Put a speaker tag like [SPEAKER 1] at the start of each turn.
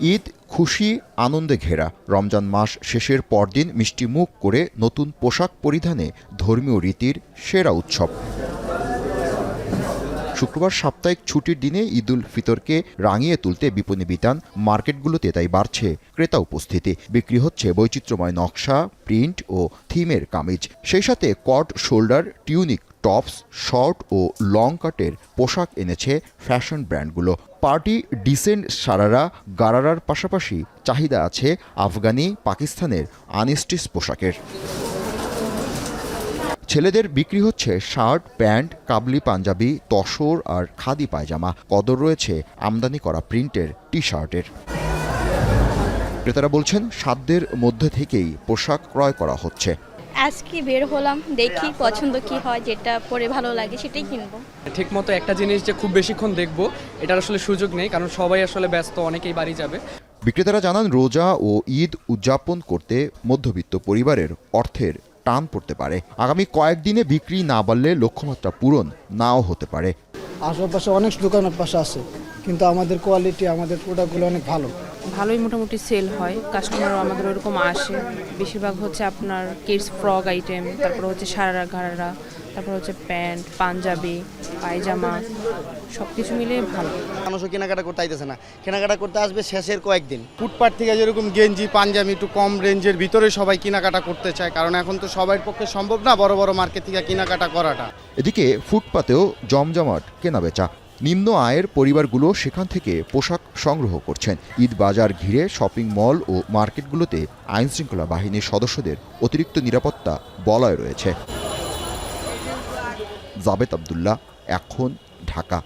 [SPEAKER 1] ঈদ খুশি আনন্দে ঘেরা। রমজান মাস শেষের পরদিন মিষ্টি মুখ করে নতুন পোশাক পরিধানে ধর্মীয় রীতির সেরা উৎসব। শুক্রবার সাপ্তাহিক ছুটির দিনে ঈদুল ফিতরকে রাঙিয়ে তুলতে বিপণী বিতান মার্কেটগুলোতে তাই বাড়ছে ক্রেতা উপস্থিতি। বিক্রি হচ্ছে বৈচিত্র্যময় নকশা, প্রিন্ট ও থিমের কামিজ, সেই সাথে কট শোল্ডার, টিউনিক, টপস, শর্ট ও লং কাটের পোশাক এনেছে ফ্যাশন ব্র্যান্ডগুলো। পার্টি ডিসেন্ট সারারা, গারারার পাশাপাশি চাহিদা আছে আফগানি, পাকিস্তানের আনস্টিচ পোশাকের। ছেলেদের বিক্রি হচ্ছে শার্ট, প্যান্ট, কাবলি পাঞ্জাবি, তসর আর খাদি পায়জামা। কদর রয়েছে আমদানি করা প্রিন্টের টি শার্টের। ক্রেতারা বলছেন সাধ্যের মধ্যে থেকেই পোশাক ক্রয় করা হচ্ছে।
[SPEAKER 2] আজকে বের হলাম, দেখি পছন্দ কি হয়, যেটা পরে ভালো লাগে সেটাই কিনবো।
[SPEAKER 3] ঠিকমতো একটা জিনিস যে খুব বেশিক্ষণ দেখবো এটার আসলে সুযোগ নেই, কারণ সবাই আসলে ব্যস্ত, অনেকেই বাড়ি যাবে।
[SPEAKER 1] বিক্রেতারা জানান রোজা ও ঈদ উদযাপন করতে মধ্যবিত্ত পরিবারের অর্থের টান পড়তে পারে। আগামী কয়েকদিনে বিক্রি না বাড়লে লক্ষ্যমাত্রা পূরণ নাও হতে পারে।
[SPEAKER 4] আশেপাশে অনেক দোকানের পাশে আছে, কিন্তু আমাদের কোয়ালিটি, আমাদের প্রোডাক্টগুলো অনেক
[SPEAKER 5] ভালোই মোটামুটি সেল হয়। কাস্টমারও আমাদের ওরকম আসে। বেশিরভাগ হচ্ছে আপনার কিডস ফ্রক আইটেম, তারপর হচ্ছে সারারা ঘাড়ারা, তারপর হচ্ছে প্যান্ট, পাঞ্জাবি, পায়জামা, সব কিছু মিলিয়ে ভালো।
[SPEAKER 6] মানুষও কেনাকাটা করতে আইতেছে না, কেনাকাটা করতে আসবে শেষের কয়েকদিন। ফুটপাথ থেকে যেরকম গেঞ্জি, পাঞ্জাবি একটু কম রেঞ্জের ভিতরে সবাই কেনাকাটা করতে চায়, কারণ এখন তো সবার পক্ষে সম্ভব না বড় বড় মার্কেট থেকে কেনাকাটা করাটা।
[SPEAKER 1] এদিকে ফুটপাতেও জমজমাট কেনাবেচা। নিম্ন আয়ের পরিবারগুলো সেখান থেকে পোশাক সংগ্রহ করছেন। ঈদ বাজার ঘিরে শপিং মল ও মার্কেটগুলোতে আইনশৃঙ্খলা বাহিনীর সদস্যদের অতিরিক্ত নিরাপত্তা বলয় রয়েছে। জাবেদ আবদুল্লাহ, এখন, ঢাকা।